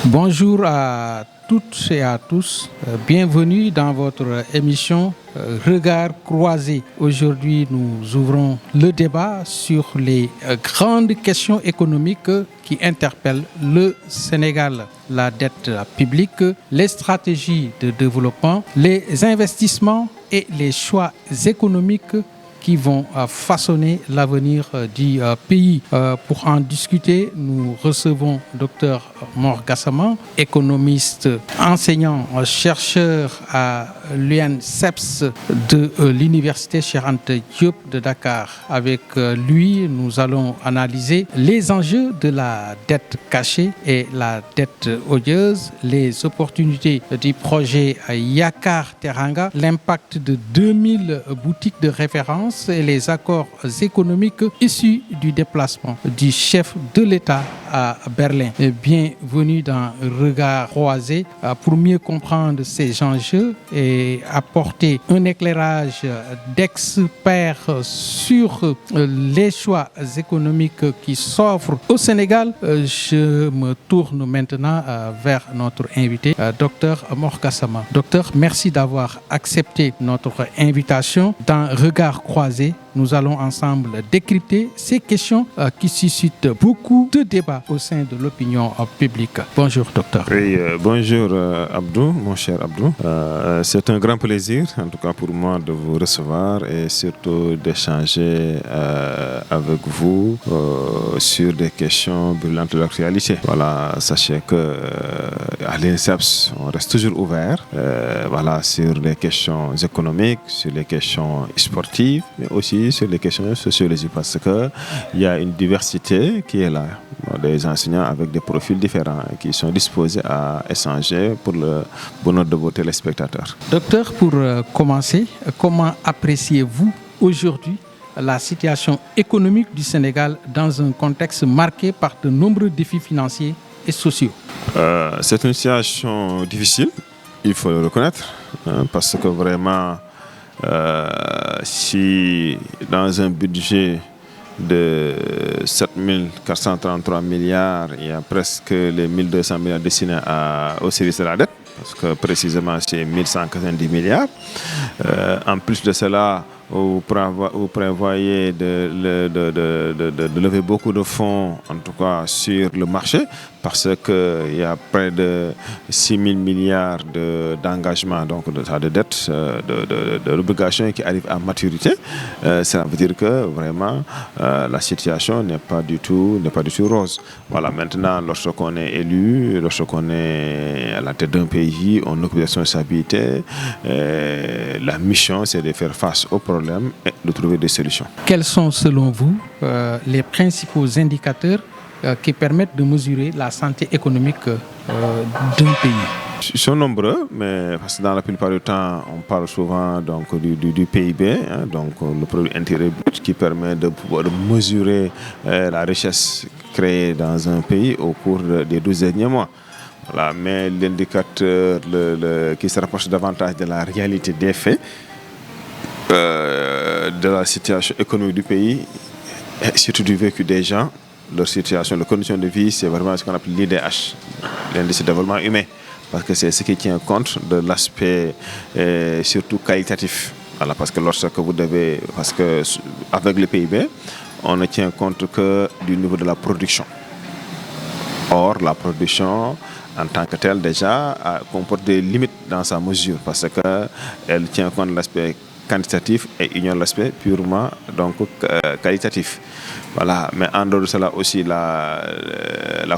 Bonjour à toutes et à tous. Bienvenue dans votre émission Regard croisé. Aujourd'hui, nous ouvrons le débat sur les grandes questions économiques qui interpellent le Sénégal. La dette publique, les stratégies de développement, les investissements et les choix économiques qui vont façonner l'avenir du pays. Pour en discuter, nous recevons Dr Mor Gassama, économiste, enseignant, chercheur à l'UNCEPS de l'Université Cheikh Anta Diop de Dakar. Avec lui, nous allons analyser les enjeux de la dette cachée et la dette odieuse, les opportunités du projet Yakar Teranga, l'impact de 2000 boutiques de référence et les accords économiques issus du déplacement du chef de l'État à Berlin. Bienvenue dans Regard croisé pour mieux comprendre ces enjeux et apporter un éclairage d'experts sur les choix économiques qui s'offrent au Sénégal. Je me tourne maintenant vers notre invité, Dr Mor Gassama. Docteur, merci d'avoir accepté notre invitation. Dans Regard croisé, nous allons ensemble décrypter ces questions qui suscitent beaucoup de débats au sein de l'opinion publique. Bonjour, docteur. Oui, bonjour Abdou, mon cher Abdou. C'est un grand plaisir, en tout cas pour moi, de vous recevoir et surtout d'échanger avec vous sur des questions brûlantes de l'actualité. Voilà, sachez que à l'INSEPS, on reste toujours ouvert sur les questions économiques, sur les questions sportives, mais aussi sur les questions sociologiques parce qu'il y a une diversité qui est là. Des enseignants avec des profils différents qui sont disposés à échanger pour le bonheur de vos téléspectateurs. Docteur, pour commencer, comment appréciez-vous aujourd'hui la situation économique du Sénégal dans un contexte marqué par de nombreux défis financiers et sociaux? C'est une situation difficile, il faut le reconnaître, parce que vraiment, si dans un budget de 7 433 milliards, il y a presque les 1200 milliards destinés au service de la dette, parce que précisément c'est 1190 milliards. En plus de cela, vous prévoyez de lever beaucoup de fonds, en tout cas sur le marché, parce qu'il y a près de 6 000 milliards d'engagements, donc de dettes, d'obligations qui arrivent à maturité. Ça veut dire que vraiment la situation n'est pas du tout rose. Voilà, maintenant, lorsqu'on est élu, lorsqu'on est à la tête d'un pays, on occupe des responsabilités. La mission, c'est de faire face aux problèmes et de trouver des solutions. Quels sont, selon vous, les principaux indicateurs qui permettent de mesurer la santé économique d'un pays? Ils sont nombreux, mais parce que dans la plupart du temps, on parle souvent donc, du PIB, donc le produit intérieur brut, qui permet de pouvoir mesurer la richesse créée dans un pays au cours des 12 derniers mois. Voilà, mais l'indicateur qui se rapproche davantage de la réalité des faits, de la situation économique du pays, et surtout du vécu des gens, leur situation, leurs conditions de vie, c'est vraiment ce qu'on appelle l'IDH, l'indice de développement humain, parce que c'est ce qui tient compte de l'aspect surtout qualitatif. Voilà, parce que avec le PIB, on ne tient compte que du niveau de la production. Or, la production, en tant que telle, déjà, comporte des limites dans sa mesure, parce qu'elle tient compte de l'aspect quantitatif et ignore l'aspect purement qualitatif. Voilà. Mais en dehors de cela aussi, la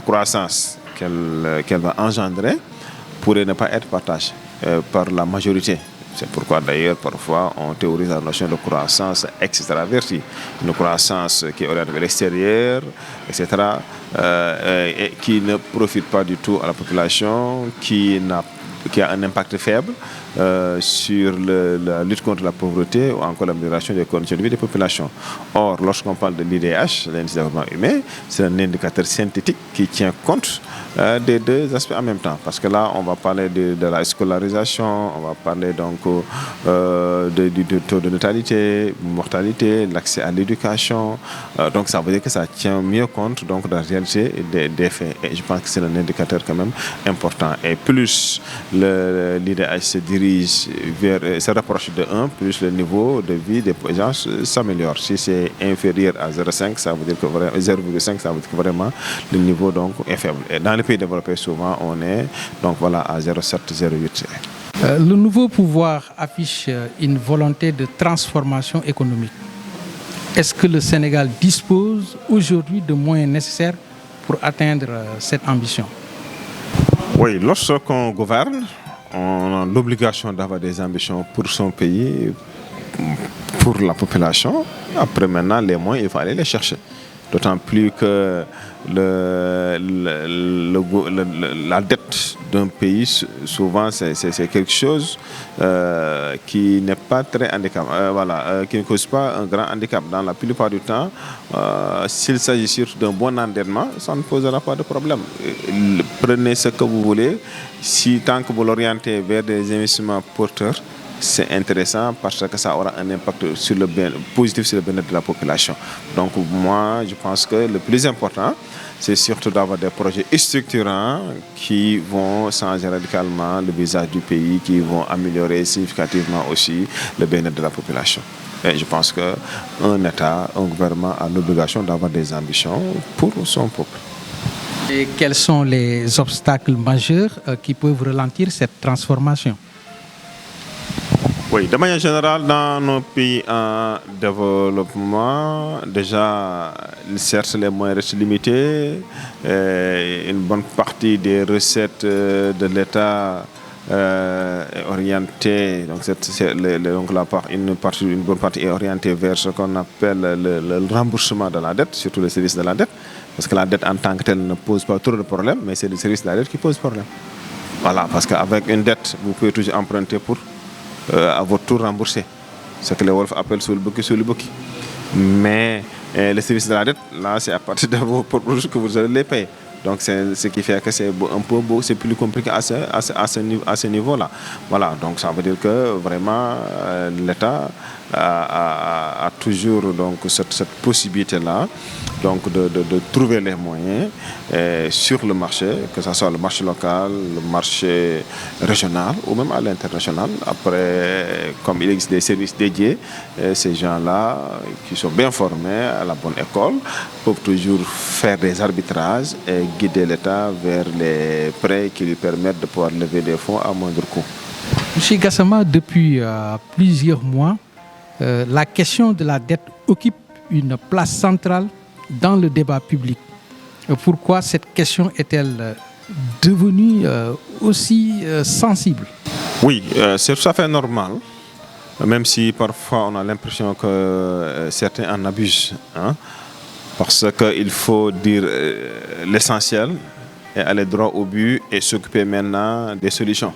croissance qu'elle va engendrer pourrait ne pas être partagée par la majorité. C'est pourquoi d'ailleurs parfois on théorise la notion de croissance extravertie, une croissance qui est orientée vers l'extérieur, etc., et qui ne profite pas du tout à la population, qui n'a qui a un impact faible sur la lutte contre la pauvreté ou encore l'amélioration des conditions de vie des populations. Or, lorsqu'on parle de l'IDH, l'indice de développement humain, c'est un indicateur synthétique qui tient compte des deux aspects en même temps. Parce que là, on va parler de la scolarisation, on va parler donc du taux de natalité, mortalité, l'accès à l'éducation. Donc ça veut dire que ça tient mieux compte donc, de la réalité des faits. Et je pense que c'est un indicateur quand même important. Et plus l'IDH se dirige se rapproche de 1, plus le niveau de vie des gens s'améliore. Si c'est inférieur à 0,5, ça veut dire que 0,5, ça veut dire que vraiment le niveau donc est faible. Et dans les pays développés, souvent, on est donc voilà à 0,7, 0,8. Le nouveau pouvoir affiche une volonté de transformation économique. Est-ce que le Sénégal dispose aujourd'hui de moyens nécessaires pour atteindre cette ambition? Oui, lorsqu'on gouverne, on a l'obligation d'avoir des ambitions pour son pays, pour la population. Après, maintenant, les moyens, il faut aller les chercher. D'autant plus que la dette d'un pays, souvent, c'est quelque chose qui n'est pas très handicapant, qui ne cause pas un grand handicap. Dans la plupart du temps, s'il s'agit surtout d'un bon endettement, ça ne posera pas de problème. Prenez ce que vous voulez, tant que vous l'orientez vers des investissements porteurs, c'est intéressant parce que ça aura un impact positif sur le bien-être de la population. Donc moi, je pense que le plus important, c'est surtout d'avoir des projets structurants qui vont changer radicalement le visage du pays, qui vont améliorer significativement aussi le bien-être de la population. Et je pense qu'un État, un gouvernement a l'obligation d'avoir des ambitions pour son peuple. Et quels sont les obstacles majeurs qui peuvent ralentir cette transformation? Oui, de manière générale, dans nos pays en développement, déjà, certes, les moyens restent limités. Une bonne partie des recettes de l'État est orientée, donc une bonne partie est orientée vers ce qu'on appelle le remboursement de la dette, surtout le service de la dette. Parce que la dette en tant que telle ne pose pas trop de problèmes, mais c'est le service de la dette qui pose problème. Voilà, parce qu'avec une dette, vous pouvez toujours emprunter pour à votre tour remboursé. Ce que les Wolf appellent sur le bouquet. Mais le service de la dette, là, c'est à partir de vos propres que vous allez les payer. Donc, c'est ce qui fait que c'est c'est plus compliqué à ce niveau-là. Voilà, donc ça veut dire que vraiment l'État a toujours donc, cette possibilité-là donc de trouver les moyens sur le marché, que ce soit le marché local, le marché régional ou même à l'international. Après, comme il existe des services dédiés, ces gens-là qui sont bien formés à la bonne école peuvent toujours faire des arbitrages et guider l'État vers les prêts qui lui permettent de pouvoir lever des fonds à moindre coût. Monsieur Gassama, depuis plusieurs mois, la question de la dette occupe une place centrale dans le débat public. Pourquoi cette question est-elle devenue aussi sensible? Oui, c'est tout à fait normal, même si parfois on a l'impression que certains en abusent. Parce qu'il faut dire l'essentiel et aller droit au but et s'occuper maintenant des solutions.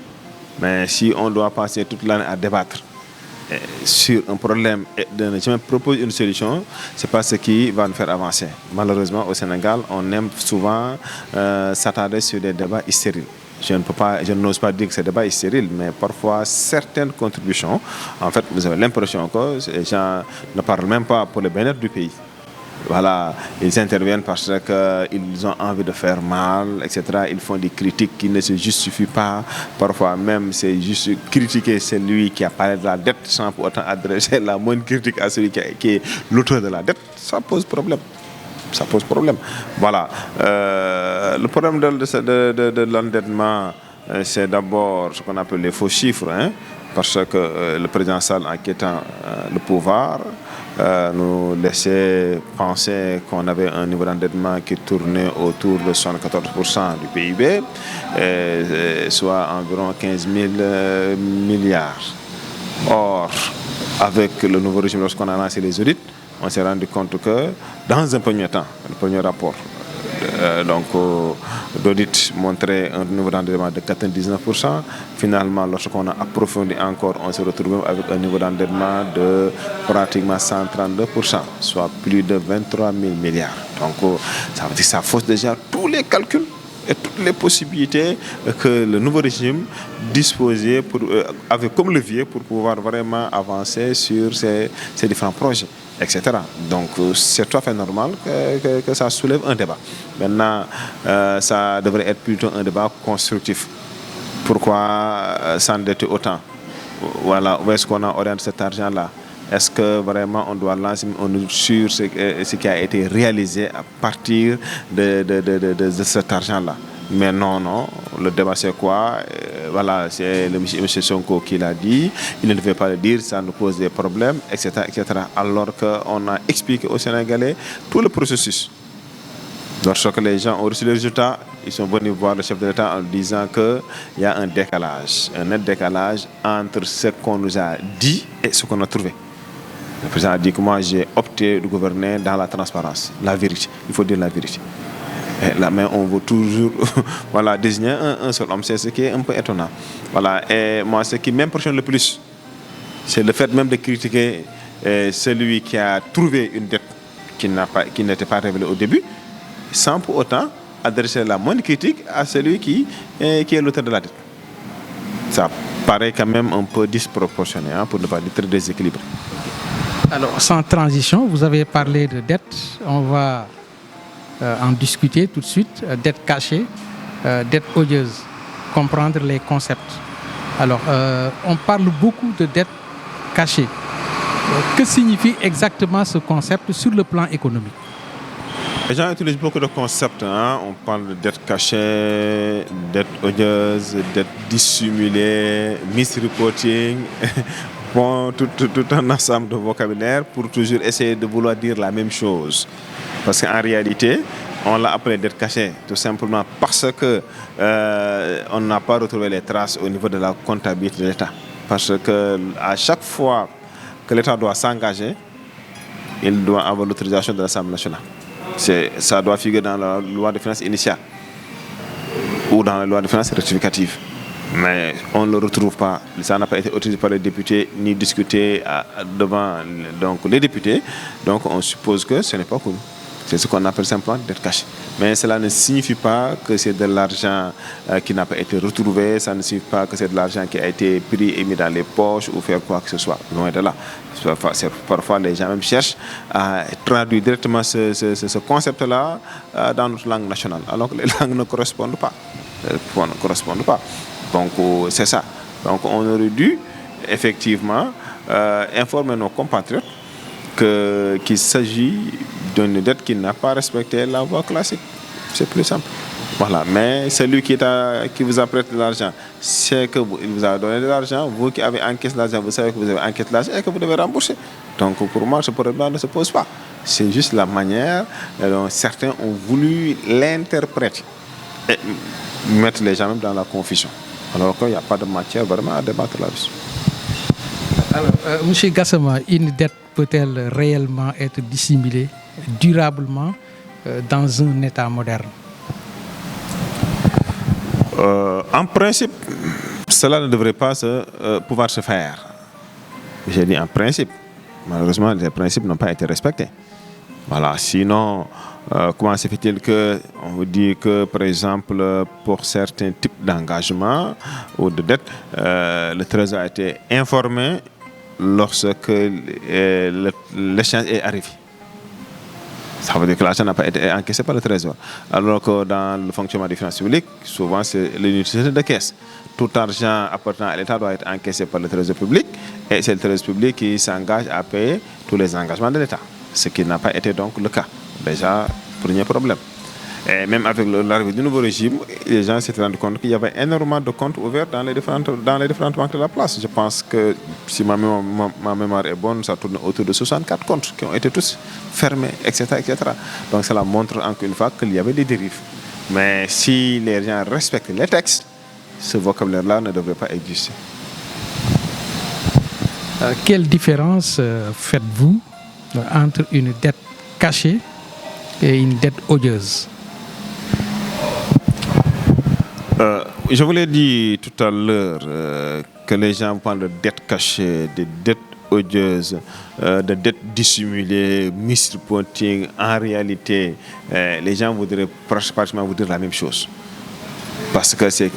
Mais si on doit passer toute l'année à débattre sur un problème et de jamais proposer une solution, ce n'est pas ce qui va nous faire avancer. Malheureusement, au Sénégal, on aime souvent s'attarder sur des débats stériles. Je n'ose pas dire que ce débat est stérile, mais parfois certaines contributions, en fait, vous avez l'impression que les gens ne parlent même pas pour le bien-être du pays. Voilà, ils interviennent parce qu'ils ont envie de faire mal, etc. Ils font des critiques qui ne se justifient pas. Parfois même, c'est juste critiquer celui qui a parlé de la dette sans pour autant adresser la moindre critique à celui qui est l'auteur de la dette. Ça pose problème. Ça pose problème. Voilà. Le problème de l'endettement, c'est d'abord ce qu'on appelle les faux chiffres. Parce que le président Sall, en quittant le pouvoir, nous laissait penser qu'on avait un niveau d'endettement qui tournait autour de 74% du PIB, soit environ 15 000 milliards. Or, avec le nouveau régime, lorsqu'on a lancé les audits, on s'est rendu compte que, dans un premier temps, le premier rapport d'audit montrait un niveau d'endettement de 99%. Finalement, lorsqu'on a approfondi encore, on se retrouve avec un niveau d'endettement de pratiquement 132%, soit plus de 23 000 milliards. Donc, ça veut dire que ça fausse déjà tous les calculs et toutes les possibilités que le nouveau régime disposait avait comme levier pour pouvoir vraiment avancer sur ces différents projets, etc. Donc c'est tout à fait normal que ça soulève un débat. Maintenant, ça devrait être plutôt un débat constructif. Pourquoi s'endetter autant? Voilà, où est-ce qu'on oriente cet argent-là? Est-ce que vraiment on doit lancer sur ce qui a été réalisé à partir de cet argent-là? Mais non, le débat c'est quoi? Voilà, c'est le monsieur Sonko qui l'a dit, il ne devait pas le dire, ça nous pose des problèmes, etc. Alors qu'on a expliqué aux Sénégalais tout le processus. Lorsque les gens ont reçu le résultat, ils sont venus voir le chef de l'État en disant qu'il y a un décalage, un net décalage entre ce qu'on nous a dit et ce qu'on a trouvé. Le président a dit que moi j'ai opté de gouverner dans la transparence, la vérité. Il faut dire la vérité. Et là, mais on veut toujours voilà, désigner un seul homme. C'est ce qui est un peu étonnant. Voilà. Et moi, ce qui m'impressionne le plus, c'est le fait même de critiquer celui qui a trouvé une dette qui n'était pas révélée au début, sans pour autant adresser la moindre critique à celui qui est l'auteur de la dette. Ça paraît quand même un peu disproportionné, hein, pour ne pas dire très déséquilibré. Alors, sans transition, vous avez parlé de dette. On va en discuter tout de suite. Dette cachée, dette odieuse, comprendre les concepts. Alors, on parle beaucoup de dette cachée. Que signifie exactement ce concept sur le plan économique? Les gens utilisent beaucoup de concepts. Hein. On parle de dette cachée, dette odieuse, dette dissimulée, misreporting. Bon, tout un ensemble de vocabulaire pour toujours essayer de vouloir dire la même chose. Parce qu'en réalité, on l'a appelé dette cachée tout simplement parce que on n'a pas retrouvé les traces au niveau de la comptabilité de l'État. Parce que à chaque fois que l'État doit s'engager, il doit avoir l'autorisation de l'Assemblée nationale. Ça doit figurer dans la loi de finances initiale ou dans la loi de finances rectificative. Mais on ne le retrouve pas. Ça n'a pas été autorisé par les députés ni discuté devant les députés. Donc on suppose que ce n'est pas connu. C'est ce qu'on appelle simplement dette cachée. Mais cela ne signifie pas que c'est de l'argent qui n'a pas été retrouvé. Ça ne signifie pas que c'est de l'argent qui a été pris et mis dans les poches ou faire quoi que ce soit. Loin de là. Parfois, les gens même cherchent à traduire directement ce concept-là dans notre langue nationale. Alors que les langues ne correspondent pas. Donc, c'est ça. Donc, on aurait dû, effectivement, informer nos compatriotes qu'il s'agit d'une dette qui n'a pas respecté la voie classique. C'est plus simple. Voilà. Mais celui qui vous a prêté de l'argent, c'est qu'il vous a donné de l'argent. Vous qui avez encaissé l'argent, vous savez que vous avez encaissé l'argent et que vous devez rembourser. Donc, pour moi, ce problème ne se pose pas. C'est juste la manière dont certains ont voulu l'interpréter et mettre les gens même dans la confusion. Alors qu'il n'y a pas de matière vraiment à débattre là-dessus. Alors, M. Gassama, une dette peut-elle réellement être dissimulée durablement dans un État moderne? En principe, cela ne devrait pas pouvoir se faire. J'ai dit en principe. Malheureusement, les principes n'ont pas été respectés. Voilà. Sinon, comment se fait-il qu'on vous dit que, par exemple, pour certains types d'engagements ou de dettes, le Trésor a été informé lorsque l'échéance est arrivée? Ça veut dire que l'argent n'a pas été encaissé par le Trésor. Alors que dans le fonctionnement des finances publiques, souvent c'est l'unité de caisse. Tout argent appartenant à l'État doit être encaissé par le Trésor public et c'est le Trésor public qui s'engage à payer tous les engagements de l'État. Ce qui n'a pas été donc le cas. Déjà, premier problème. Et même avec l'arrivée du nouveau régime, les gens s'étaient rendus compte qu'il y avait énormément de comptes ouverts dans les différentes banques de la place. Je pense que, si ma mémoire est bonne, ça tourne autour de 64 comptes qui ont été tous fermés, etc. Donc cela montre encore une fois qu'il y avait des dérives. Mais si les gens respectent les textes, ce vocabulaire-là ne devrait pas exister. Quelle différence faites-vous entre une dette cachée et une dette odieuse? Je vous l'ai dit tout à l'heure que les gens parlent de dettes cachées, de dettes odieuses, de dettes dissimulées, misreporting. En réalité, les gens voudraient pratiquement vous dire la même chose. Parce que c'est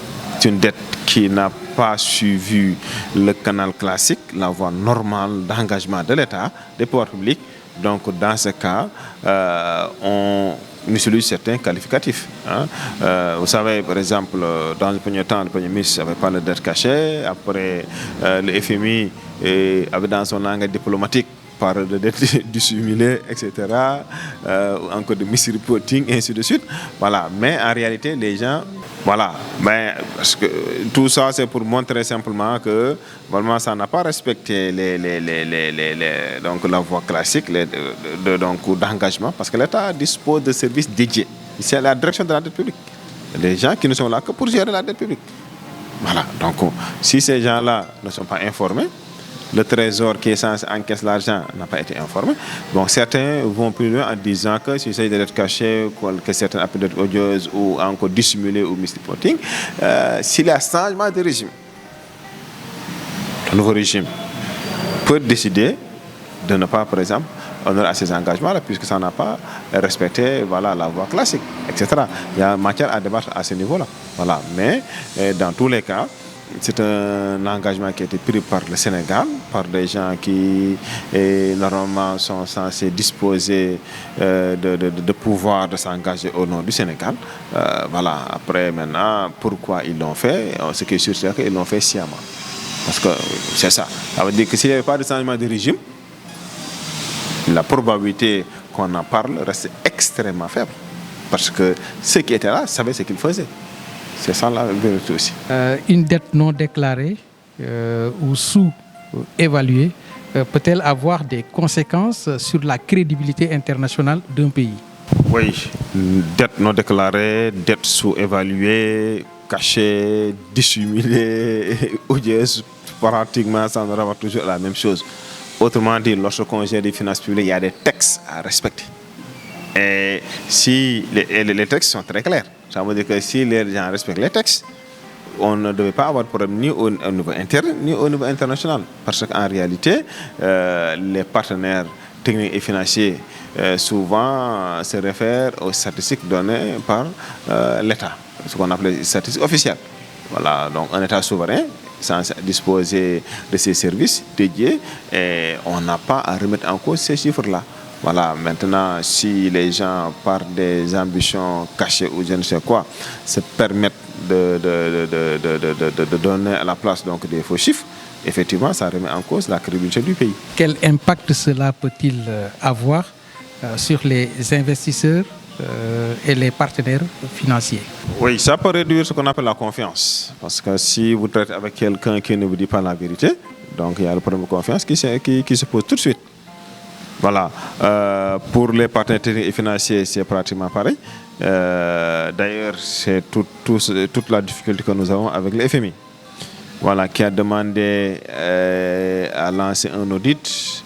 une dette qui n'a pas suivi le canal classique, la voie normale d'engagement de l'État, des pouvoirs publics. Donc, dans ce cas, on utilise certains qualificatifs. Vous savez, par exemple, dans le premier temps, le Premier ministre avait parlé de dette cachée. Après, le FMI avait dans son langage diplomatique parlé de dette dissimulée, etc. Encore de misreporting, et ainsi de suite. Voilà. Mais en réalité, les gens... Voilà, mais parce que tout ça c'est pour montrer simplement que vraiment ça n'a pas respecté donc la voie classique d'engagement, parce que l'État dispose de services dédiés. C'est la direction de la dette publique. Les gens qui ne sont là que pour gérer la dette publique. Voilà, donc si ces gens-là ne sont pas informés, le trésor qui est censé encaisser l'argent n'a pas été informé. Donc certains vont plus loin en disant que s'il s'agit de dettes cachées, que certaines appellent d'être odieuses ou encore dissimulées ou misreporting, s'il y a changement de régime, le nouveau régime peut décider de ne pas, par exemple, honorer à ces engagements-là, puisque ça n'a pas respecté la voie classique, etc. Il y a matière à débattre à ce niveau-là. Voilà. Mais dans tous les cas, c'est un engagement qui a été pris par le Sénégal, par des gens qui normalement sont censés disposer de pouvoir de s'engager au nom du Sénégal. Voilà. Après, maintenant, pourquoi ils l'ont fait? Ce qui est sûr, c'est qu'ils l'ont fait sciemment. Parce que c'est ça. Ça veut dire que s'il n'y avait pas de changement de régime, la probabilité qu'on en parle reste extrêmement faible. Parce que ceux qui étaient là savaient ce qu'ils faisaient. C'est ça la vérité aussi. Une dette non déclarée ou sous-évaluée peut-elle avoir des conséquences sur la crédibilité internationale d'un pays? Oui, dette non déclarée, dette sous-évaluée, cachée, dissimulée, odieuse, pratiquement ça nous rapporte toujours la même chose. Autrement dit, lorsqu'on gère des finances publiques, il y a des textes à respecter. Et si les textes sont très clairs, ça veut dire que si les gens respectent les textes, on ne devait pas avoir de problème ni au niveau interne ni au niveau international. Parce qu'en réalité, les partenaires techniques et financiers souvent se réfèrent aux statistiques données par l'État, ce qu'on appelle les statistiques officielles. Voilà, donc un État souverain censé disposer de ces services dédiés, et on n'a pas à remettre en cause ces chiffres-là. Voilà, maintenant, si les gens, par des ambitions cachées ou je ne sais quoi, se permettent de donner à la place donc, des faux chiffres, effectivement, ça remet en cause la crédibilité du pays. Quel impact cela peut-il avoir sur les investisseurs et les partenaires financiers? Oui, ça peut réduire ce qu'on appelle la confiance. Parce que si vous traitez avec quelqu'un qui ne vous dit pas la vérité, donc il y a le problème de confiance qui se pose tout de suite. Voilà. Pour les partenaires techniques et financiers, c'est pratiquement pareil. D'ailleurs, c'est toute la difficulté que nous avons avec le FMI. Voilà, qui a demandé à lancer un audit,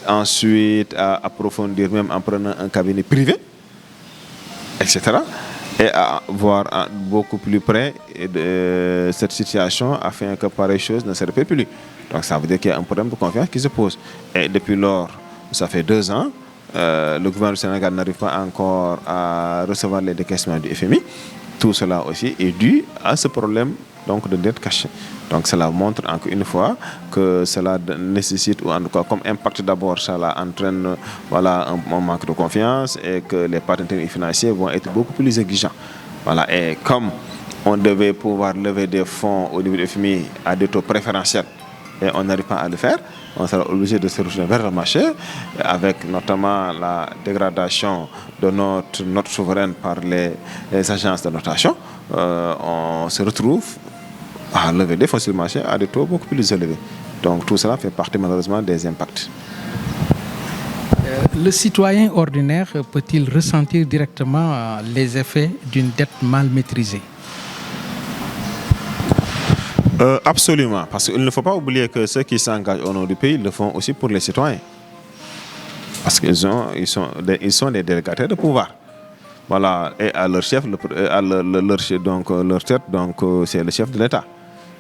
ensuite à approfondir même en prenant un cabinet privé, etc. Et à voir beaucoup plus près de cette situation afin que pareille chose ne se répète plus. Donc ça veut dire qu'il y a un problème de confiance qui se pose. Et depuis lors, ça fait 2 ans, le gouvernement du Sénégal n'arrive pas encore à recevoir les décaissements du FMI. Tout cela aussi est dû à ce problème donc, de dette cachée. Donc cela montre encore une fois que cela nécessite, ou en tout cas comme impact d'abord, cela entraîne un manque de confiance et que les partenaires financiers vont être beaucoup plus exigeants. Voilà. Et comme on devait pouvoir lever des fonds au niveau du FMI à des taux préférentiels, et on n'arrive pas à le faire, on sera obligé de se retourner vers le marché, avec notamment la dégradation de notre note souveraine par les agences de notation. On se retrouve à lever des fonds sur le marché à des taux beaucoup plus élevés. Donc tout cela fait partie malheureusement des impacts. Le citoyen ordinaire peut-il ressentir directement les effets d'une dette mal maîtrisée? Absolument, parce qu'il ne faut pas oublier que ceux qui s'engagent au nom du pays le font aussi pour les citoyens. Parce qu'ils sont des délégataires de pouvoir. voilà, et à leur chef, leur tête, donc c'est le chef de l'État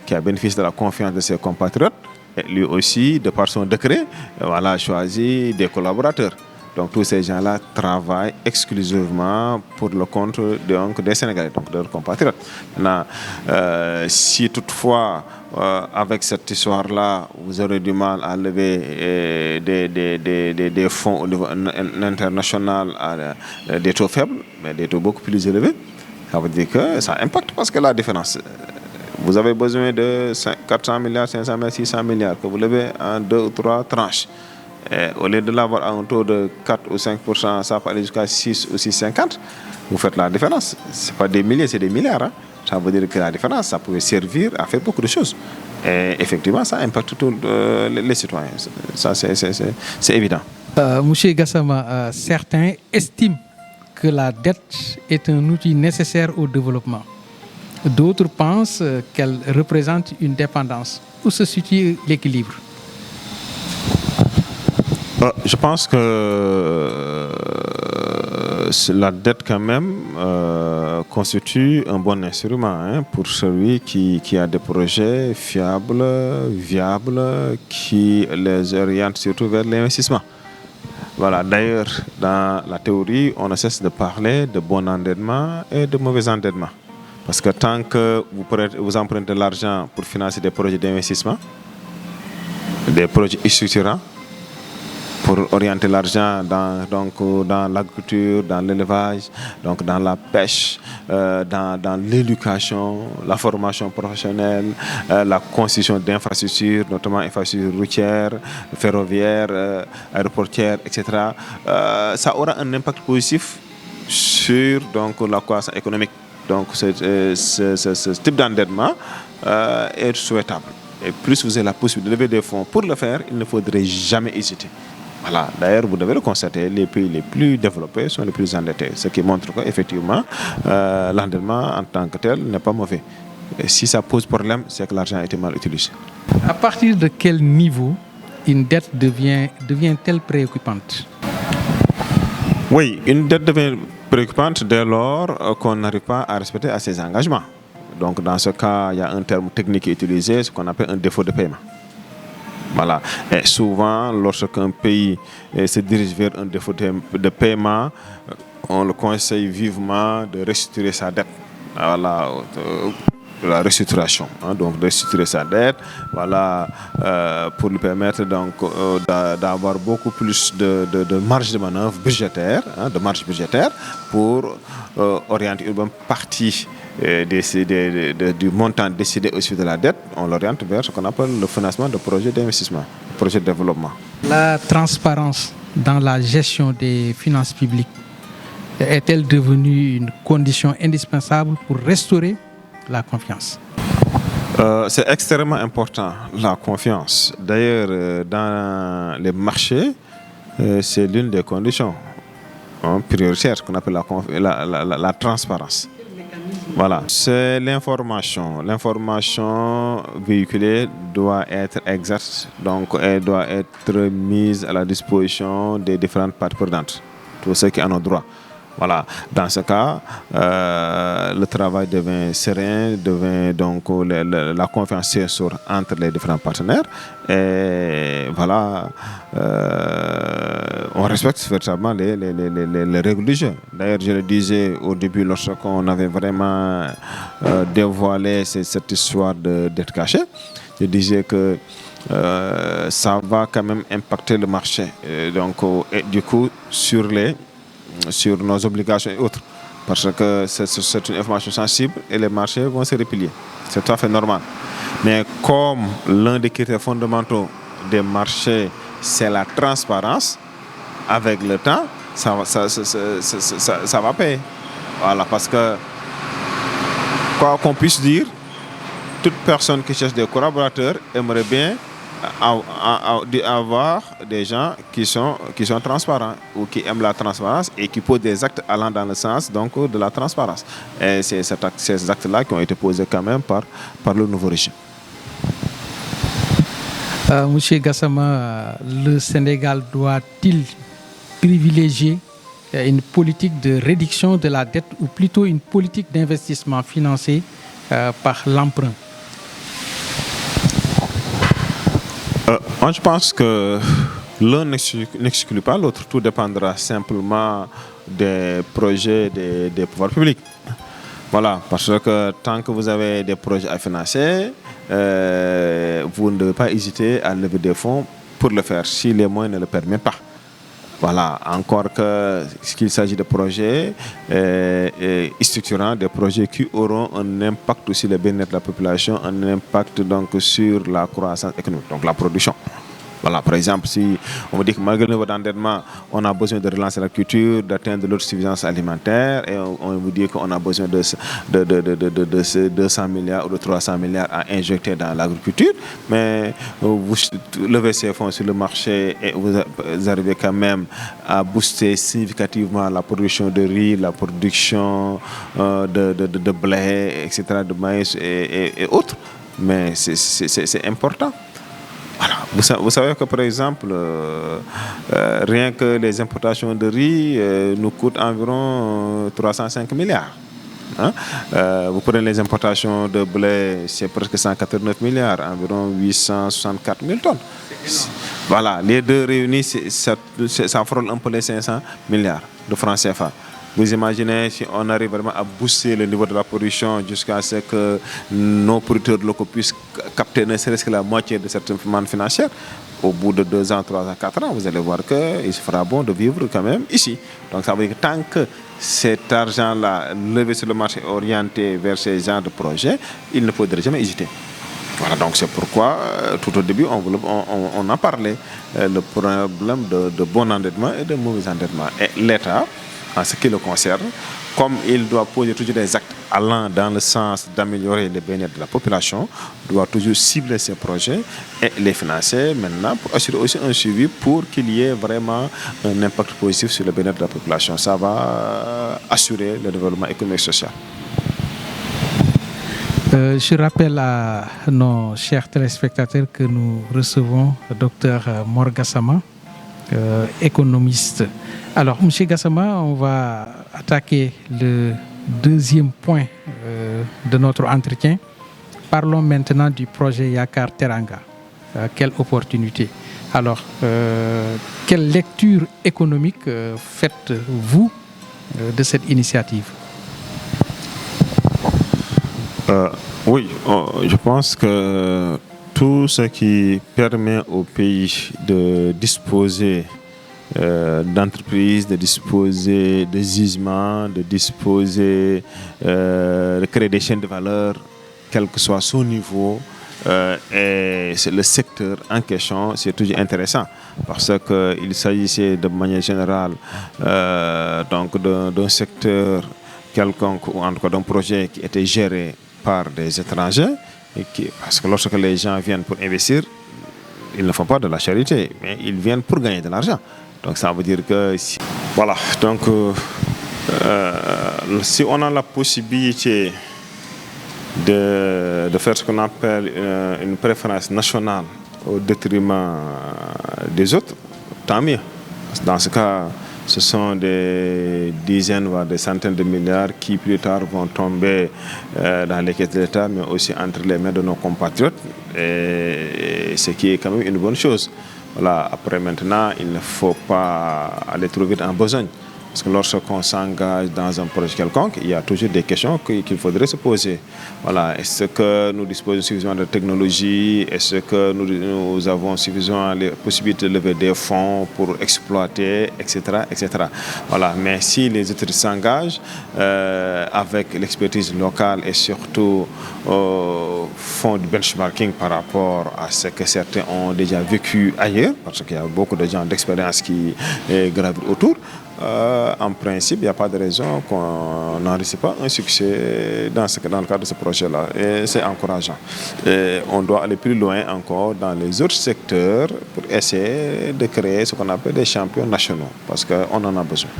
qui a bénéficié de la confiance de ses compatriotes. Et lui aussi, de par son décret, voilà, choisi des collaborateurs. Donc tous ces gens-là travaillent exclusivement pour le compte donc, des Sénégalais, donc de leurs compatriotes. Maintenant, si toutefois, avec cette histoire-là, vous aurez du mal à lever des fonds au niveau international à des taux faibles, mais des taux beaucoup plus élevés, ça veut dire que ça impacte parce que la différence, vous avez besoin de 400 milliards, 500 milliards, 600 milliards que vous levez en 2 ou 3 tranches. Et au lieu de l'avoir à un taux de 4 ou 5%, ça peut aller jusqu'à 6 ou 6,50. Vous faites la différence. Ce n'est pas des milliers, c'est des milliards. Hein. Ça veut dire que la différence, ça pouvait servir à faire beaucoup de choses. Et effectivement, ça impacte tous les citoyens. Ça, c'est évident. Monsieur Gassama, certains estiment que la dette est un outil nécessaire au développement. D'autres pensent qu'elle représente une dépendance. Où se situe l'équilibre? Je pense que la dette quand même constitue un bon instrument pour celui qui a des projets fiables, viables, qui les orientent surtout vers l'investissement. Voilà. D'ailleurs, dans la théorie, on ne cesse de parler de bon endettement et de mauvais endettement. Parce que tant que vous empruntez de l'argent pour financer des projets d'investissement, des projets structurants, pour orienter l'argent dans l'agriculture, dans l'élevage, donc dans la pêche, dans l'éducation, la formation professionnelle, la construction d'infrastructures, notamment infrastructures routières, ferroviaires, aéroportières, etc. Ça aura un impact positif sur donc, la croissance économique. Donc ce type d'endettement est souhaitable. Et plus vous avez la possibilité de lever des fonds pour le faire, il ne faudrait jamais hésiter. Voilà. D'ailleurs, vous devez le constater, les pays les plus développés sont les plus endettés, ce qui montre qu'effectivement, l'endettement en tant que tel n'est pas mauvais. Et si ça pose problème, c'est que l'argent a été mal utilisé. À partir de quel niveau une dette devient-elle préoccupante? Oui, une dette devient préoccupante dès lors qu'on n'arrive pas à respecter à ses engagements. Donc dans ce cas, il y a un terme technique utilisé, ce qu'on appelle un défaut de paiement. Voilà. Et souvent, lorsqu'un pays se dirige vers un défaut de paiement, on le conseille vivement de restructurer sa dette. Voilà, la restructuration, donc de restructurer sa dette, voilà, pour lui permettre donc d'avoir beaucoup plus de marge de manœuvre budgétaire, pour orienter une bonne partie du montant décidé au sujet de la dette, on l'oriente vers ce qu'on appelle le financement de projets d'investissement, projets de développement. La transparence dans la gestion des finances publiques est-elle devenue une condition indispensable pour restaurer la confiance? C'est extrêmement important, la confiance. D'ailleurs, dans les marchés, c'est l'une des conditions prioritaires qu'on appelle la transparence. Voilà, c'est l'information. L'information véhiculée doit être exacte, donc elle doit être mise à la disposition des différentes parties prenantes, tous ceux qui en ont droit. Voilà, dans ce cas, le travail devient serein, donc la confiance s'instaure entre les différents partenaires et voilà, on respecte véritablement les règles du jeu. D'ailleurs, je le disais au début lorsqu'on avait vraiment dévoilé cette histoire de dette cachée, je disais que ça va quand même impacter le marché, donc et du coup sur nos obligations et autres, parce que c'est une information sensible et les marchés vont se replier. C'est tout à fait normal. Mais comme l'un des critères fondamentaux des marchés, c'est la transparence, avec le temps, ça va payer. Voilà, parce que, quoi qu'on puisse dire, toute personne qui cherche des collaborateurs aimerait bien avoir des gens qui sont transparents ou qui aiment la transparence et qui posent des actes allant dans le sens donc, de la transparence. Et c'est ces actes-là qui ont été posés quand même par le nouveau régime. Monsieur Gassama, le Sénégal doit-il privilégier une politique de réduction de la dette ou plutôt une politique d'investissement financée par l'emprunt? Moi, je pense que l'un n'exclut pas l'autre. Tout dépendra simplement des projets des pouvoirs publics. Voilà, parce que tant que vous avez des projets à financer, vous ne devez pas hésiter à lever des fonds pour le faire, si les moyens ne le permettent pas. Voilà, encore qu'il s'agit de projets structurants, des projets qui auront un impact sur le bien-être de la population, un impact donc sur la croissance économique, donc la production. Voilà, par exemple, si on vous dit que malgré le niveau d'endettement, on a besoin de relancer la culture, d'atteindre l'autosuffisance alimentaire, et on vous dit qu'on a besoin de 200 milliards ou de 300 milliards à injecter dans l'agriculture, mais vous levez ces fonds sur le marché et vous arrivez quand même à booster significativement la production de riz, la production de blé, etc., de maïs et autres. Mais c'est important. Voilà. Vous savez que par exemple, rien que les importations de riz nous coûtent environ 305 milliards. Hein? Vous prenez les importations de blé, c'est presque 189 milliards, environ 864 000 tonnes. Voilà, les deux réunis, ça frôle un peu les 500 milliards de francs CFA. Vous imaginez si on arrive vraiment à booster le niveau de la production jusqu'à ce que nos producteurs locaux puissent capter ne serait-ce que la moitié de cette manne financière. Au bout de 2 ans, 3 ans, 4 ans, vous allez voir qu'il se fera bon de vivre quand même ici. Donc ça veut dire que tant que cet argent-là levé sur le marché orienté vers ces genres de projets, il ne faudrait jamais hésiter. Voilà, donc c'est pourquoi tout au début on a parlé le problème de bon endettement et de mauvais endettement. Et l'État, en ce qui le concerne, comme il doit poser toujours des actes allant dans le sens d'améliorer le bien-être de la population, doit toujours cibler ses projets et les financer maintenant pour assurer aussi un suivi pour qu'il y ait vraiment un impact positif sur le bien-être de la population. Ça va assurer le développement économique et social. Je rappelle à nos chers téléspectateurs que nous recevons le docteur Mor Gassama, économiste. Alors, M. Gassama, on va attaquer le deuxième point de notre entretien. Parlons maintenant du projet Yakar Teranga. Quelle opportunité. Alors, quelle lecture économique faites-vous de cette initiative? Oui, je pense que tout ce qui permet au pays de disposer d'entreprises, de disposer de gisements, de disposer, de créer des chaînes de valeur, quel que soit son niveau, et c'est le secteur en question, c'est toujours intéressant parce qu'il s'agissait de manière générale donc d'un secteur quelconque ou en tout cas d'un projet qui était géré par des étrangers parce que lorsque les gens viennent pour investir, ils ne font pas de la charité, mais ils viennent pour gagner de l'argent. Donc ça veut dire que voilà, donc si on a la possibilité de faire ce qu'on appelle une préférence nationale au détriment des autres, tant mieux. Dans ce cas, ce sont des dizaines, voire des centaines de milliards qui plus tard vont tomber dans les caisses de l'État, mais aussi entre les mains de nos compatriotes, et ce qui est quand même une bonne chose. Voilà. Après maintenant, il ne faut pas aller trop vite en besogne. Parce que lorsqu'on s'engage dans un projet quelconque, il y a toujours des questions qu'il faudrait se poser. Voilà. Est-ce que nous disposons suffisamment de technologie? Est-ce que nous avons suffisamment les possibilités de lever des fonds pour exploiter, etc., etc. Voilà. Mais si les autorités s'engagent avec l'expertise locale et surtout font du benchmarking par rapport à ce que certains ont déjà vécu ailleurs, parce qu'il y a beaucoup de gens d'expérience qui gravitent autour, en principe, il n'y a pas de raison qu'on n'enregistre pas un succès dans le cadre de ce projet-là. Et c'est encourageant. Et on doit aller plus loin encore dans les autres secteurs pour essayer de créer ce qu'on appelle des champions nationaux, parce qu'on en a besoin.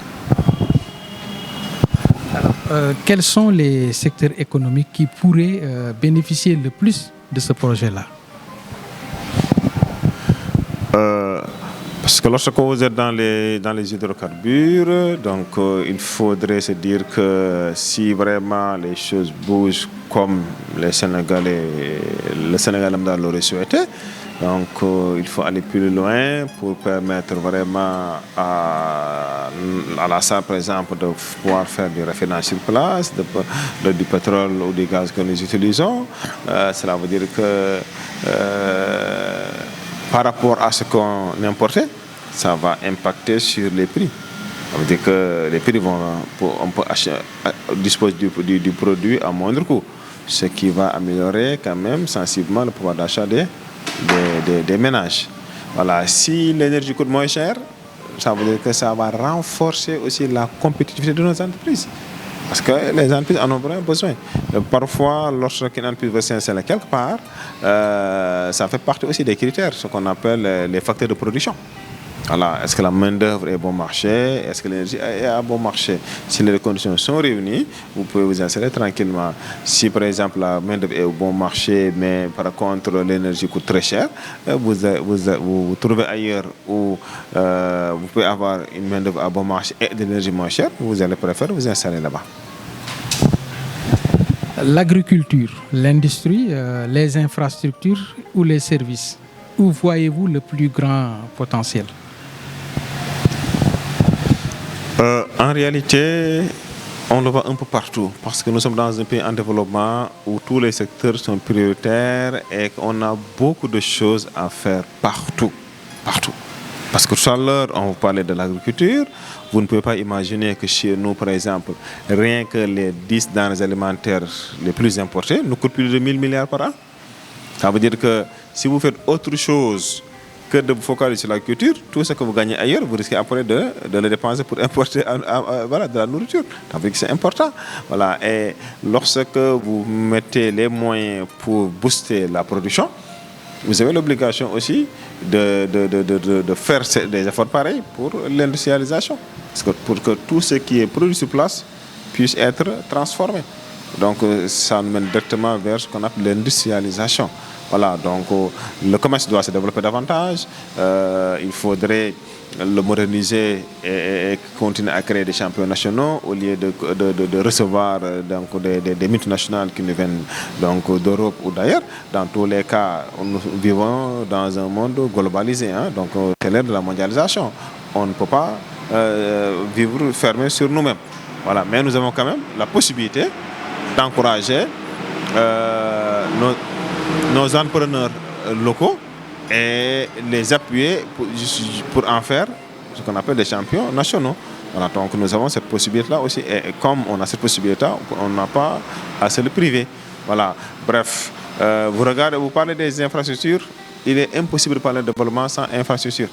Alors, quels sont les secteurs économiques qui pourraient bénéficier le plus de ce projet-là? Parce que lorsque vous êtes dans les hydrocarbures, donc il faudrait se dire que si vraiment les choses bougent comme le Sénégal l'aurait souhaité, donc il faut aller plus loin pour permettre vraiment à la SAR, par exemple, de pouvoir faire du raffinage sur place, du pétrole ou du gaz que nous utilisons. Cela veut dire que par rapport à ce qu'on importait, ça va impacter sur les prix. Ça veut dire que les prix on peut disposer du produit à moindre coût, ce qui va améliorer quand même sensiblement le pouvoir d'achat des ménages. Voilà. Si l'énergie coûte moins cher, ça veut dire que ça va renforcer aussi la compétitivité de nos entreprises. Parce que les entreprises en ont vraiment besoin. Parfois, lorsqu'une entreprise veut s'installer quelque part, ça fait partie aussi des critères, ce qu'on appelle les facteurs de production. Voilà. Est-ce que la main-d'œuvre est bon marché? Est-ce que l'énergie est à bon marché? Si les conditions sont réunies, vous pouvez vous installer tranquillement. Si par exemple la main-d'œuvre est au bon marché, mais par contre l'énergie coûte très cher, vous trouvez ailleurs où vous pouvez avoir une main-d'œuvre à bon marché et de l'énergie moins chère, vous allez préférer vous installer là-bas. L'agriculture, l'industrie, les infrastructures ou les services, où voyez-vous le plus grand potentiel? En réalité, on le voit un peu partout parce que nous sommes dans un pays en développement où tous les secteurs sont prioritaires et qu'on a beaucoup de choses à faire partout. Partout. Parce que tout à l'heure, on vous parlait de l'agriculture. Vous ne pouvez pas imaginer que chez nous, par exemple, rien que les 10 denrées alimentaires les plus importées nous coûtent plus de 1000 milliards par an. Ça veut dire que si vous faites autre chose que de vous focaliser sur l'agriculture, tout ce que vous gagnez ailleurs, vous risquez après de le dépenser pour importer voilà, de la nourriture. Ça veut dire que c'est important. Voilà. Et lorsque vous mettez les moyens pour booster la production, vous avez l'obligation aussi de faire des efforts pareils pour l'industrialisation. Parce que pour que tout ce qui est produit sur place puisse être transformé. Donc ça nous mène directement vers ce qu'on appelle l'industrialisation. Voilà, donc le commerce doit se développer davantage. Il faudrait le moderniser et continuer à créer des champions nationaux au lieu de recevoir donc, des multinationales qui nous viennent d'Europe ou d'ailleurs. Dans tous les cas, nous vivons dans un monde globalisé. Hein, donc c'est l'ère de la mondialisation. On ne peut pas vivre fermé sur nous-mêmes. Voilà, mais nous avons quand même la possibilité d'encourager nos entrepreneurs locaux et les appuyer pour en faire ce qu'on appelle des champions nationaux. Voilà, donc nous avons cette possibilité-là aussi. Et comme on a cette possibilité-là, on n'a pas à se le priver. Voilà. Bref, vous parlez des infrastructures, il est impossible de parler de développement sans infrastructure.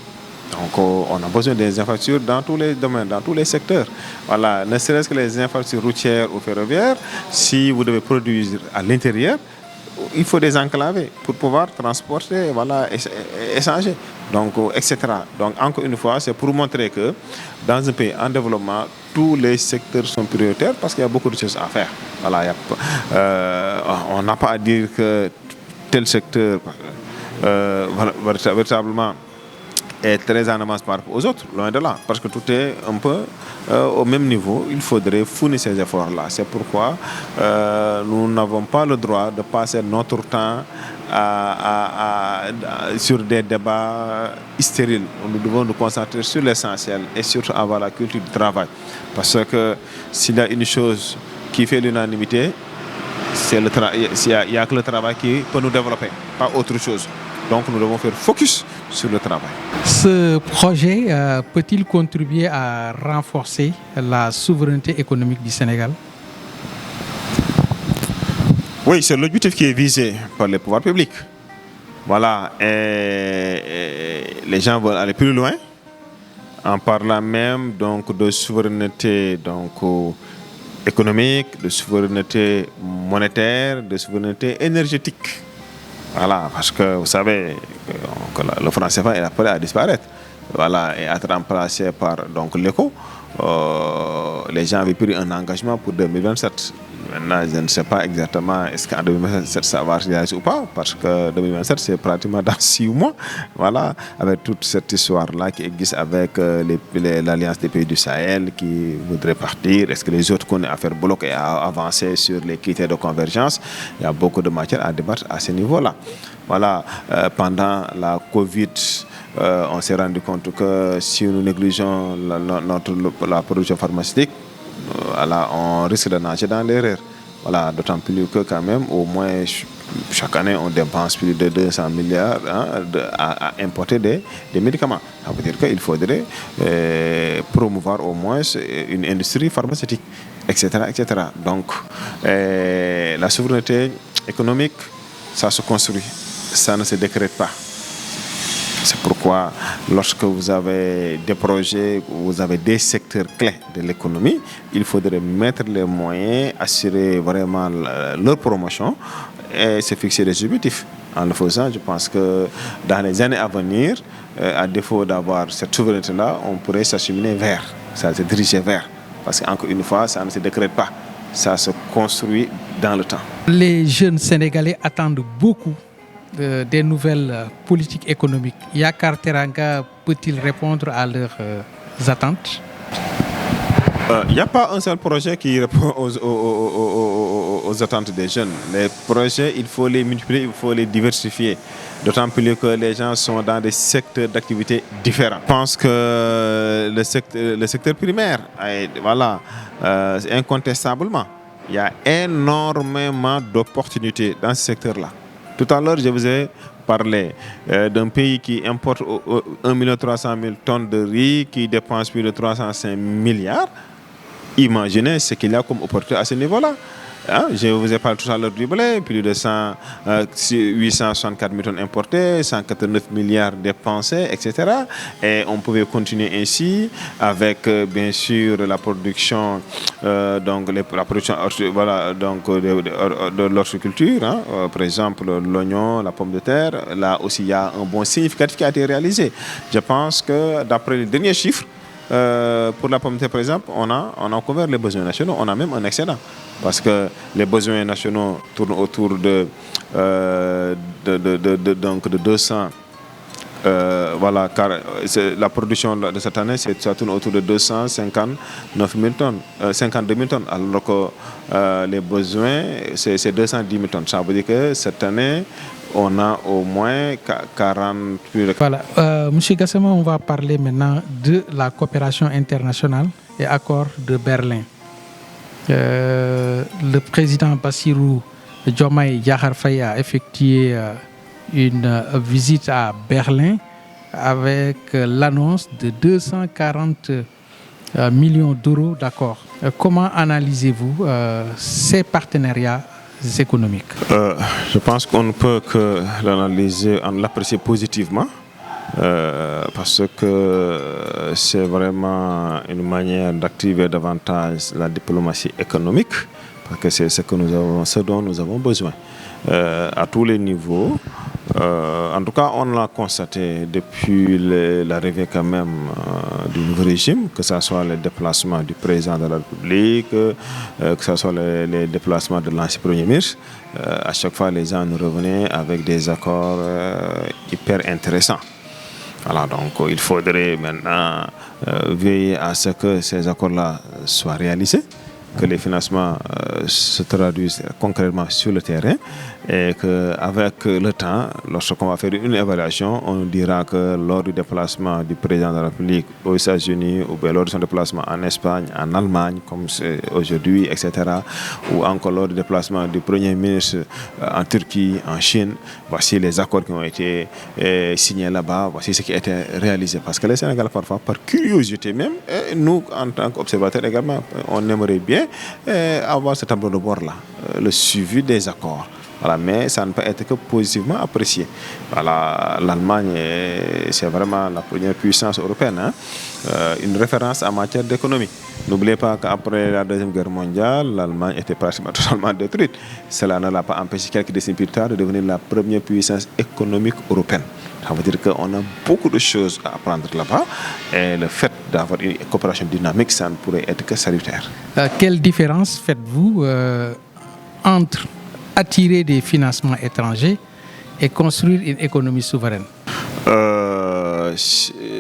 Donc on a besoin des infrastructures dans tous les domaines, dans tous les secteurs. Voilà, ne serait-ce que les infrastructures routières ou ferroviaires, si vous devez produire à l'intérieur, il faut des enclavés pour pouvoir transporter, voilà, échanger, donc, etc. Donc, encore une fois, c'est pour montrer que dans un pays en développement, tous les secteurs sont prioritaires parce qu'il y a beaucoup de choses à faire. Voilà, on n'a pas à dire que tel secteur véritablement est très en avance par rapport aux autres, loin de là, parce que tout est un peu au même niveau. Il faudrait fournir ces efforts-là. C'est pourquoi nous n'avons pas le droit de passer notre temps sur des débats stériles. Nous devons nous concentrer sur l'essentiel et surtout avoir la culture du travail. Parce que s'il y a une chose qui fait l'unanimité, il n'y a que le travail qui peut nous développer, pas autre chose. Donc nous devons faire focus sur le travail. Ce projet peut-il contribuer à renforcer la souveraineté économique du Sénégal? Oui, c'est l'objectif qui est visé par les pouvoirs publics. Voilà, et les gens veulent aller plus loin en parlant même donc, de souveraineté économique, de souveraineté monétaire, de souveraineté énergétique. Voilà, parce que vous savez que le franc CFA est appelé à disparaître. Voilà, et à être remplacé par l'éco. Les gens avaient pris un engagement pour 2027. Maintenant, je ne sais pas exactement est-ce qu'en 2027 ça va se réaliser ou pas, parce que 2027 c'est pratiquement dans 6 mois. Voilà, avec toute cette histoire-là qui existe avec l'Alliance des pays du Sahel qui voudrait partir. Est-ce que les autres qu'on a à faire bloc et à avancer sur les critères de convergence? Il y a beaucoup de matière à débattre à ce niveau-là. Voilà, pendant la Covid, on s'est rendu compte que si nous négligeons la production pharmaceutique, voilà, on risque de nager dans l'erreur. Voilà, d'autant plus que quand même, au moins, chaque année, on dépense plus de 200 milliards à importer des médicaments. Ça veut dire qu'il faudrait promouvoir au moins une industrie pharmaceutique, etc. etc. Donc, la souveraineté économique, ça se construit, ça ne se décrète pas. C'est pourquoi, lorsque vous avez des projets, vous avez des secteurs clés de l'économie, il faudrait mettre les moyens, assurer vraiment leur promotion et se fixer des objectifs. En le faisant, je pense que dans les années à venir, à défaut d'avoir cette souveraineté-là, on pourrait s'acheminer vers, ça se diriger vers. Parce qu'encore une fois, ça ne se décrète pas, ça se construit dans le temps. Les jeunes Sénégalais attendent beaucoup des nouvelles politiques économiques. Yakar Teranga peut-il répondre à leurs attentes? Il n'y a pas un seul projet qui répond aux attentes des jeunes. Les projets, il faut les multiplier, il faut les diversifier. D'autant plus que les gens sont dans des secteurs d'activité différents. Je pense que le secteur primaire, voilà, incontestablement, il y a énormément d'opportunités dans ce secteur-là. Tout à l'heure, je vous ai parlé d'un pays qui importe 1 300 000 tonnes de riz, qui dépense plus de 305 milliards. Imaginez ce qu'il y a comme opportunité à ce niveau-là. Hein? Je vous ai parlé tout à l'heure du blé, plus de 864 000 tonnes importées, 189 milliards dépensés, etc. Et on pouvait continuer ainsi avec, bien sûr, la production, donc la production voilà, donc, de l'horticulture, hein? Par exemple l'oignon, la pomme de terre. Là aussi, il y a un bon significatif qui a été réalisé. Je pense que d'après les derniers chiffres, pour la pomme de terre, par exemple, on a couvert les besoins nationaux, on a même un excédent. Parce que les besoins nationaux tournent autour de 200. Voilà, car la production de cette année, ça tourne autour de 259 000 tonnes, 52 000 tonnes, alors que les besoins, c'est 210 000 tonnes. Ça veut dire que cette année, on a au moins 40 000. Voilà, Monsieur Gassama, on va parler maintenant de la coopération internationale et accord de Berlin. Le président Bassirou Diomaye Diakhar Faye a effectué une visite à Berlin avec l'annonce de 240 millions d'euros d'accords. Comment analysez-vous ces partenariats économiques? Je pense qu'on ne peut que l'analyser, l'apprécier positivement. Parce que c'est vraiment une manière d'activer davantage la diplomatie économique, parce que c'est ce dont nous avons besoin à tous les niveaux. En tout cas, on l'a constaté depuis l'arrivée quand même du nouveau régime, que ce soit les déplacements du président de la République, que ce soit les déplacements de l'ancien Premier ministre. À chaque fois, les gens nous revenaient avec des accords hyper intéressants. Voilà, donc il faudrait maintenant veiller à ce que ces accords-là soient réalisés, que les financements se traduisent concrètement sur le terrain et qu'avec le temps, lorsqu'on va faire une évaluation, on dira que lors du déplacement du président de la République aux États-Unis ou bien lors de son déplacement en Espagne, en Allemagne, comme c'est aujourd'hui, etc., ou encore lors du déplacement du Premier ministre en Turquie, en Chine, voici les accords qui ont été signés là-bas, voici ce qui a été réalisé. Parce que les Sénégalais, parfois, par curiosité même, et nous, en tant qu'observateurs également, on aimerait bien avoir ce tableau de bord-là, le suivi des accords. Voilà, mais ça ne peut être que positivement apprécié. Voilà, l'Allemagne, c'est vraiment la première puissance européenne, hein? Une référence en matière d'économie. N'oubliez pas qu'après la Deuxième Guerre mondiale, l'Allemagne était pratiquement totalement détruite. Cela ne l'a pas empêché quelques décennies plus tard de devenir la première puissance économique européenne. Ça veut dire qu'on a beaucoup de choses à apprendre là-bas. Et le fait d'avoir une coopération dynamique, ça ne pourrait être que salutaire. Quelle différence faites-vous entre attirer des financements étrangers et construire une économie souveraine?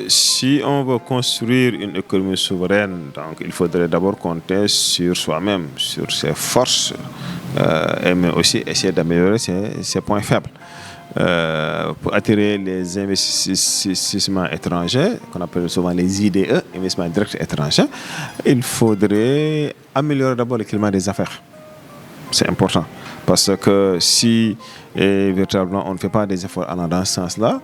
Si on veut construire une économie souveraine, donc il faudrait d'abord compter sur soi-même, sur ses forces, mais aussi essayer d'améliorer ses points faibles. Pour attirer les investissements étrangers, qu'on appelle souvent les IDE, investissements directs étrangers, il faudrait améliorer d'abord le climat des affaires. C'est important. Parce que si véritablement on ne fait pas des efforts allant dans ce sens-là,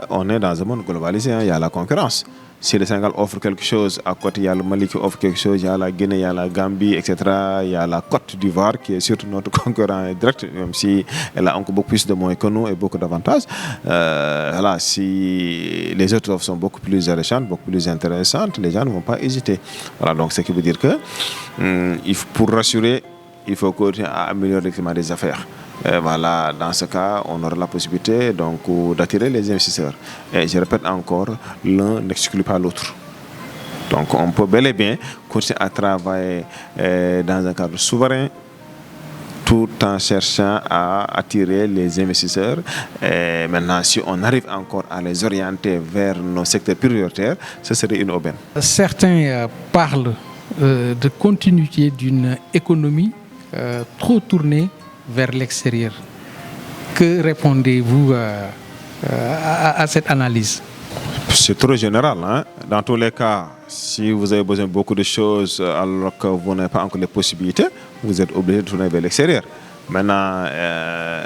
on est dans un monde globalisé, hein, il y a la concurrence. Si le Sénégal offre quelque chose, à côté il y a le Mali qui offre quelque chose, il y a la Guinée, il y a la Gambie, etc. Il y a la Côte d'Ivoire qui est surtout notre concurrent direct, même si elle a encore beaucoup plus de moyens que nous et beaucoup d'avantages. Voilà, si les autres offres sont beaucoup plus alléchantes, beaucoup plus intéressantes, les gens ne vont pas hésiter. Voilà, donc ce qui veut dire que pour rassurer, il faut continuer à améliorer le climat des affaires. Voilà, dans ce cas, on aura la possibilité donc d'attirer les investisseurs. Et je répète encore, l'un n'exclut pas l'autre. Donc on peut bel et bien continuer à travailler dans un cadre souverain, tout en cherchant à attirer les investisseurs. Et maintenant, si on arrive encore à les orienter vers nos secteurs prioritaires, ce serait une aubaine. Certains parlent de continuité d'une économie trop tournée vers l'extérieur. Que répondez-vous à cette analyse? C'est trop général, hein? Dans tous les cas, si vous avez besoin de beaucoup de choses alors que vous n'avez pas encore les possibilités, vous êtes obligé de tourner vers l'extérieur. Maintenant,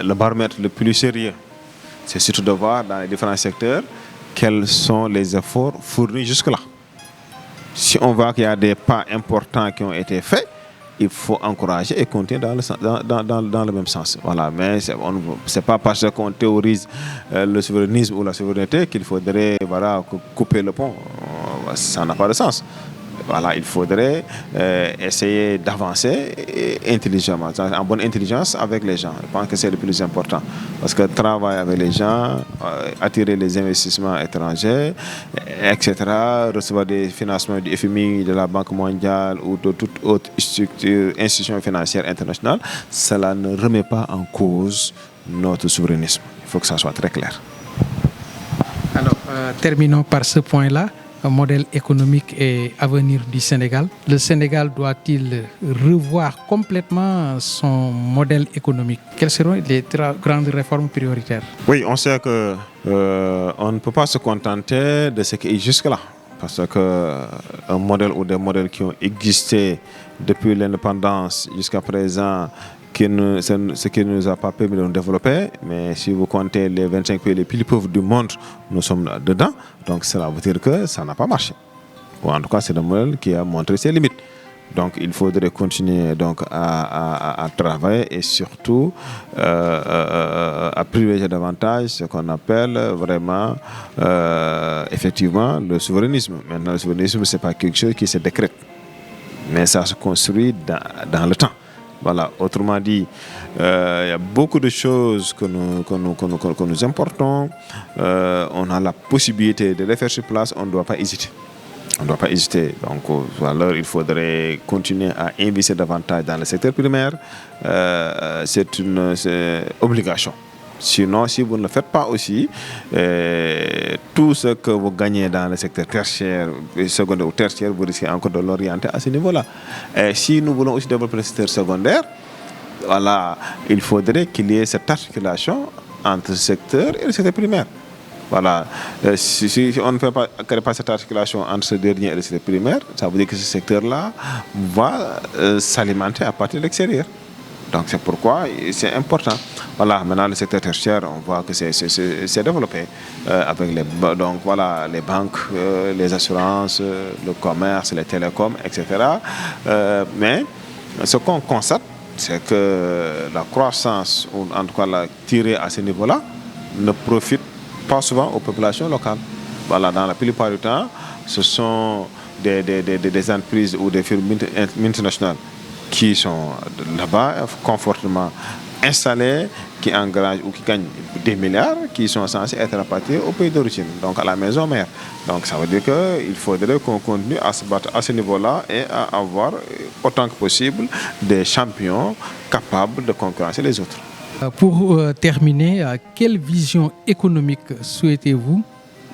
le baromètre le plus sérieux, c'est surtout de voir dans les différents secteurs quels sont les efforts fournis jusque-là. Si on voit qu'il y a des pas importants qui ont été faits, il faut encourager et continuer dans le même sens. Voilà. Mais ce n'est pas parce qu'on théorise le souverainisme ou la souveraineté qu'il faudrait couper le pont. Ça n'a pas de sens. Voilà, il faudrait essayer d'avancer intelligemment, en bonne intelligence avec les gens. Je pense que c'est le plus important. Parce que travailler avec les gens, attirer les investissements étrangers, etc., recevoir des financements du FMI, de la Banque mondiale ou de toute autre institution financière internationale, cela ne remet pas en cause notre souverainisme. Il faut que ça soit très clair. Alors, terminons par ce point-là. Un modèle économique et avenir du Sénégal. Le Sénégal doit-il revoir complètement son modèle économique? Quelles seront les grandes réformes prioritaires? Oui, on sait que on ne peut pas se contenter de ce qui est jusque-là. Parce qu'un modèle ou des modèles qui ont existé depuis l'indépendance jusqu'à présent, ce qui ne nous a pas permis de nous développer, mais si vous comptez les 25 pays les plus pauvres du monde, nous sommes dedans, donc cela veut dire que ça n'a pas marché. Ou en tout cas, c'est un modèle qui a montré ses limites. Donc il faudrait continuer donc, à travailler et surtout à privilégier davantage ce qu'on appelle vraiment effectivement le souverainisme. Maintenant, le souverainisme, ce n'est pas quelque chose qui se décrète, mais ça se construit dans le temps. Voilà, autrement dit, il y a beaucoup de choses que nous importons. On a la possibilité de les faire sur place, on ne doit pas hésiter. On ne doit pas hésiter. Donc, alors, il faudrait continuer à investir davantage dans le secteur primaire. C'est une obligation. Sinon, si vous ne le faites pas aussi, tout ce que vous gagnez dans le secteur tertiaire, secondaire ou tertiaire, vous risquez encore de l'orienter à ce niveau-là. Et si nous voulons aussi développer le secteur secondaire, voilà, il faudrait qu'il y ait cette articulation entre le secteur et le secteur primaire. Voilà. Si on ne fait pas cette articulation entre ce dernier et le secteur primaire, ça veut dire que ce secteur-là va s'alimenter à partir de l'extérieur. Donc c'est pourquoi c'est important. Voilà, maintenant le secteur tertiaire, on voit que c'est développé avec les banques, les assurances, le commerce, les télécoms, etc. Mais ce qu'on constate, c'est que la croissance, ou en tout cas la tirée à ce niveau-là, ne profite pas souvent aux populations locales. Voilà, dans la plupart du temps, ce sont des entreprises ou des firmes multinationales qui sont là-bas, confortablement installés, qui engagent ou qui gagnent des milliards, qui sont censés être rapatriés au pays d'origine, donc à la maison mère. Donc ça veut dire qu'il faudrait qu'on continue à se battre à ce niveau-là et à avoir autant que possible des champions capables de concurrencer les autres. Pour terminer, quelle vision économique souhaitez-vous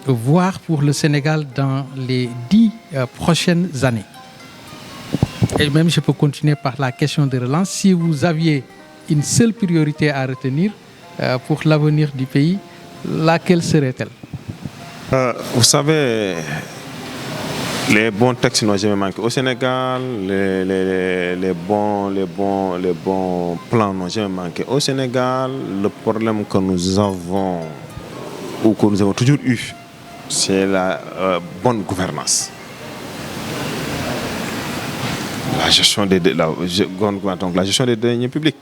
voir pour le Sénégal dans les 10 prochaines années? Et même je peux continuer par la question de relance. Si vous aviez une seule priorité à retenir pour l'avenir du pays, laquelle serait-elle? Vous savez, les bons textes n'ont jamais manqué au Sénégal, les bons plans n'ont jamais manqué au Sénégal. Le problème que nous avons, ou que nous avons toujours eu, c'est la bonne gouvernance. La gestion des deniers publics.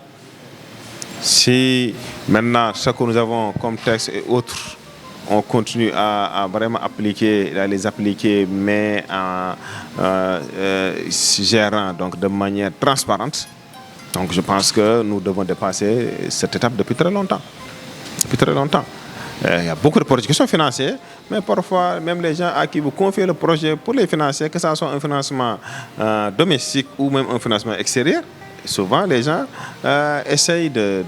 Si maintenant ce que nous avons comme texte et autres, on continue à vraiment les appliquer, mais en gérant donc de manière transparente, donc je pense que nous devons dépasser cette étape depuis très longtemps. Depuis très longtemps. Il y a beaucoup de projets qui sont financés, mais parfois, même les gens à qui vous confiez le projet pour les financer, que ce soit un financement domestique ou même un financement extérieur, souvent les gens essayent de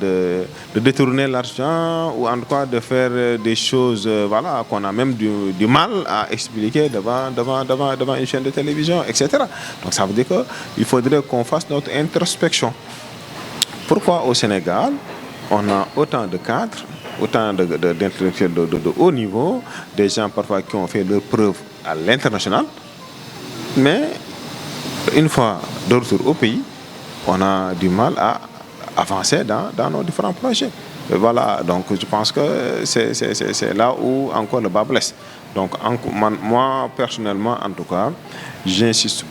détourner l'argent ou en tout cas de faire des choses voilà, qu'on a même du mal à expliquer devant une chaîne de télévision, etc. Donc ça veut dire qu'il faudrait qu'on fasse notre introspection. Pourquoi au Sénégal, on a autant de cadres, autant d'intellectuels de haut niveau, des gens parfois qui ont fait leurs preuves à l'international, mais une fois de retour au pays, on a du mal à avancer dans nos différents projets. Et voilà, donc je pense que c'est là où encore le bas blesse. Donc moi, personnellement, en tout cas, j'insiste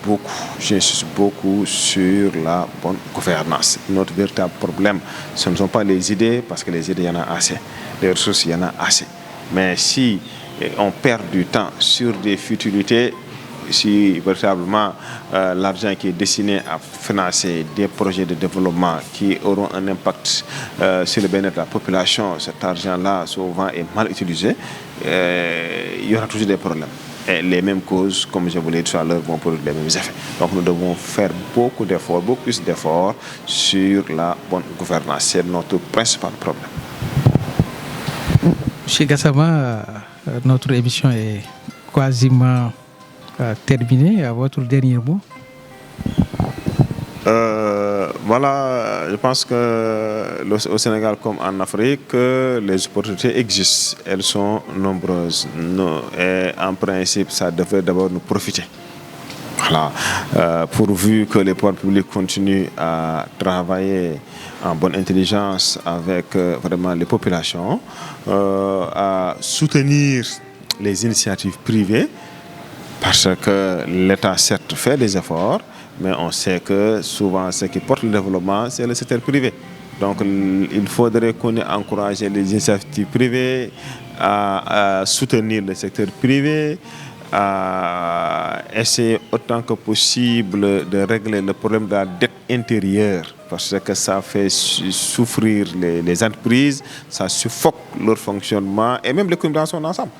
beaucoup sur la bonne gouvernance. Notre véritable problème, ce ne sont pas les idées, parce que les idées, il y en a assez. Les ressources, il y en a assez. Mais si on perd du temps sur des futilités, si véritablement l'argent qui est destiné à financer des projets de développement qui auront un impact sur le bien-être de la population, cet argent-là souvent est mal utilisé, il y aura toujours des problèmes. Et les mêmes causes, comme je vous l'ai dit tout à l'heure, vont produire les mêmes effets. Donc nous devons faire beaucoup plus d'efforts sur la bonne gouvernance. C'est notre principal problème. Monsieur Gassama, notre émission est quasiment terminée. À votre dernier mot. Voilà, je pense que au Sénégal comme en Afrique, les opportunités existent. Elles sont nombreuses. Et en principe, ça devrait d'abord nous profiter. Voilà. Pourvu que les pouvoirs publics continuent à travailler en bonne intelligence avec vraiment les populations, à soutenir les initiatives privées, parce que l'État certes fait des efforts, mais on sait que souvent ce qui porte le développement, c'est le secteur privé. Donc il faudrait qu'on ait encouragé les initiatives privées à soutenir le secteur privé, à essayer autant que possible de régler le problème de la dette intérieure, parce que ça fait souffrir les entreprises, ça suffoque leur fonctionnement et même l'économie dans son ensemble.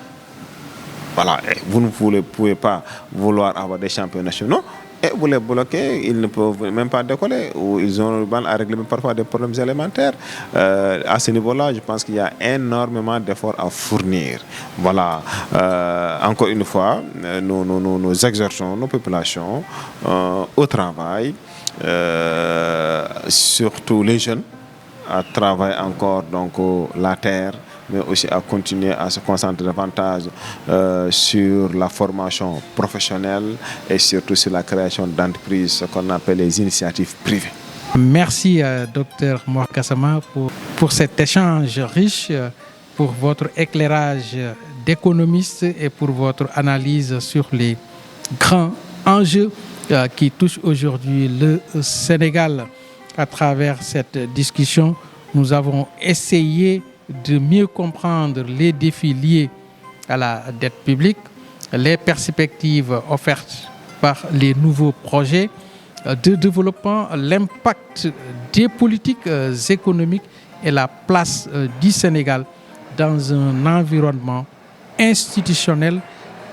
Voilà, et vous ne pouvez pas vouloir avoir des champions nationaux et vous les bloquez, ils ne peuvent même pas décoller, ou ils ont le mal à régler parfois des problèmes élémentaires. À ce niveau-là, je pense qu'il y a énormément d'efforts à fournir. Voilà, encore une fois, nous exerçons nos populations au travail, surtout les jeunes, à travailler encore donc la terre, mais aussi à continuer à se concentrer davantage sur la formation professionnelle et surtout sur la création d'entreprises, ce qu'on appelle les initiatives privées. Merci, Dr Mor Gassama, pour cet échange riche, pour votre éclairage d'économiste et pour votre analyse sur les grands enjeux qui touchent aujourd'hui le Sénégal. À travers cette discussion, nous avons essayé de mieux comprendre les défis liés à la dette publique, les perspectives offertes par les nouveaux projets de développement, l'impact des politiques économiques et la place du Sénégal dans un environnement institutionnel,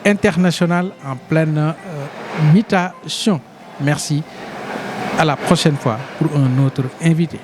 international en pleine mutation. Merci. À la prochaine fois pour un autre invité.